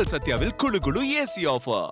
உங்கள் சத்யாவில் குளு குளு ஏசி ஆஃபர்.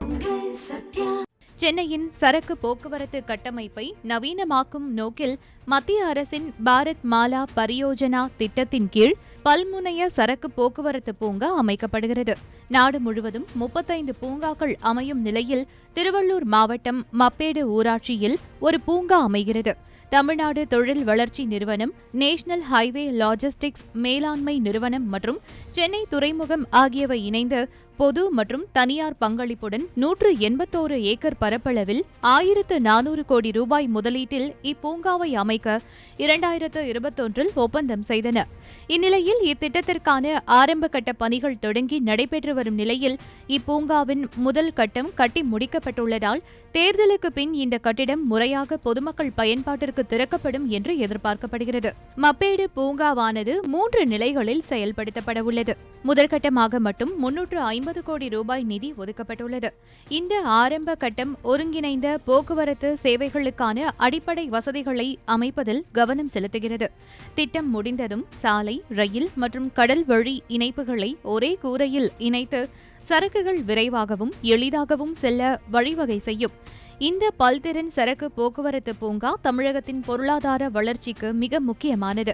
சென்னையின் சரக்கு போக்குவரத்து கட்டமைப்பை நவீனமாக்கும் நோக்கில் மத்திய அரசின் பாரத் மாலா பரியோஜனா திட்டத்தின் கீழ் பல்முனைய சரக்கு போக்குவரத்து பூங்கா அமைக்கப்படுகிறது. நாடு முழுவதும் 35 பூங்காக்கள் அமையும் நிலையில் திருவள்ளூர் மாவட்டம் மப்பேடு ஊராட்சியில் ஒரு பூங்கா அமைகிறது. தமிழ்நாடு தொழில் வளர்ச்சி நிறுவனம், நேஷனல் ஹைவே லாஜிஸ்டிக்ஸ் மேலாண்மை நிறுவனம் மற்றும் சென்னை துறைமுகம் ஆகியவை இணைந்து பொது மற்றும் தனியார் பங்களிப்புடன் 181 ஏக்கர் பரப்பளவில் 1400 கோடி ரூபாய் முதலீட்டில் இப்பூங்காவை அமைக்க 2021 ஒப்பந்தம் செய்தன. இந்நிலையில் இத்திட்டத்திற்கான ஆரம்ப கட்ட பணிகள் தொடங்கி நடைபெற்று வரும் நிலையில் இப்பூங்காவின் முதல் கட்டம் கட்டி முடிக்கப்பட்டுள்ளதால் தேர்தலுக்கு பின் இந்த கட்டிடம் முறையாக பொதுமக்கள் பயன்பாட்டிற்கு திறக்கப்படும் என்று எதிர்பார்க்கப்படுகிறது. மப்பேடு பூங்காவானது 3 நிலைகளில் செயல்படுத்தப்பட உள்ளது. முதற்கட்டமாக மட்டும் 350 கோடி ரூபாய் நிதி ஒதுக்கப்பட்டுள்ளது. இந்த ஆரம்ப கட்டம் ஒருங்கிணைந்த போக்குவரத்து சேவைகளுக்கான அடிப்படை வசதிகளை அமைப்பதில் கவனம் செலுத்துகிறது. திட்டம் முடிந்ததும் சாலை, ரயில் மற்றும் கடல் வழி இணைப்புகளை ஒரே கூரையில் இணைத்து சரக்குகள் விரைவாகவும் எளிதாகவும் செல்ல வழிவகை செய்யும். இந்த பல்திறன் சரக்கு போக்குவரத்து பூங்கா தமிழகத்தின் பொருளாதார வளர்ச்சிக்கு மிக முக்கியமானது.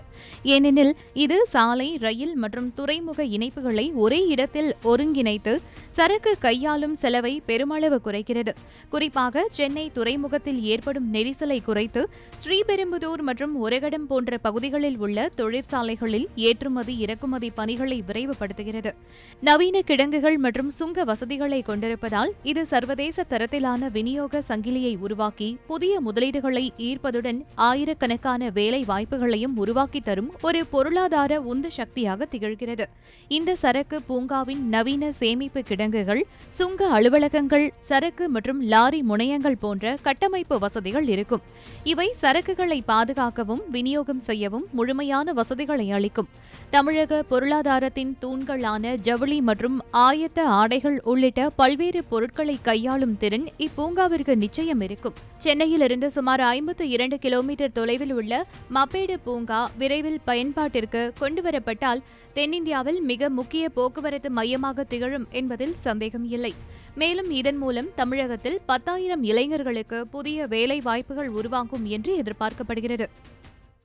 ஏனெனில் இது சாலை, ரயில் மற்றும் துறைமுக இணைப்புகளை ஒரே இடத்தில் ஒருங்கிணைத்து சரக்கு கையாளும் செலவை பெருமளவு குறைக்கிறது. குறிப்பாக சென்னை துறைமுகத்தில் ஏற்படும் நெரிசலை குறைத்து ஸ்ரீபெரும்புதூர் மற்றும் ஒரகடம் போன்ற பகுதிகளில் உள்ள தொழிற்சாலைகளில் ஏற்றுமதி இறக்குமதி பணிகளை விரைவுபடுத்துகிறது. நவீன கிடங்குகள் மற்றும் சுங்க வசதிகளை கொண்டிருப்பதால் இது சர்வதேச தரத்திலான விநியோக சங்கிலியை உருவாக்கி புதிய முதலீடுகளை ஈர்ப்பதுடன் ஆயிரக்கணக்கான வேலை வாய்ப்புகளையும் உருவாக்கி தரும் ஒரு பொருளாதார உந்து சக்தியாக திகழ்கிறது. இந்த சரக்கு பூங்காவின் நவீன சேமிப்பு கிடங்குகள், சுங்க அலுவலகங்கள், சரக்கு மற்றும் லாரி முனையங்கள் போன்ற கட்டமைப்பு வசதிகள் இருக்கும். இவை சரக்குகளை பாதுகாக்கவும் விநியோகம் செய்யவும் முழுமையான வசதிகளை அளிக்கும். தமிழக பொருளாதாரத்தின் தூண்களான ஜவுளி மற்றும் ஆயத்த ஆடைகள் உள்ளிட்ட பல்வேறு பொருட்களை கையாளும் திறன் இப்பூங்காவிற்கு நிச்சயம் இருக்கும். சென்னையிலிருந்து சுமார் 52 கிலோமீட்டர் தொலைவில் உள்ள மப்பேடு பூங்கா விரைவில் பயன்பாட்டிற்கு கொண்டுவரப்பட்டால் தென்னிந்தியாவில் மிக முக்கிய போக்குவரத்து மையமாக திகழும் என்பதில் சந்தேகம் இல்லை. மேலும் இதன் மூலம் தமிழகத்தில் 10,000 இளைஞர்களுக்கு புதிய வேலை வாய்ப்புகள் உருவாகும் என்று எதிர்பார்க்கப்படுகிறது.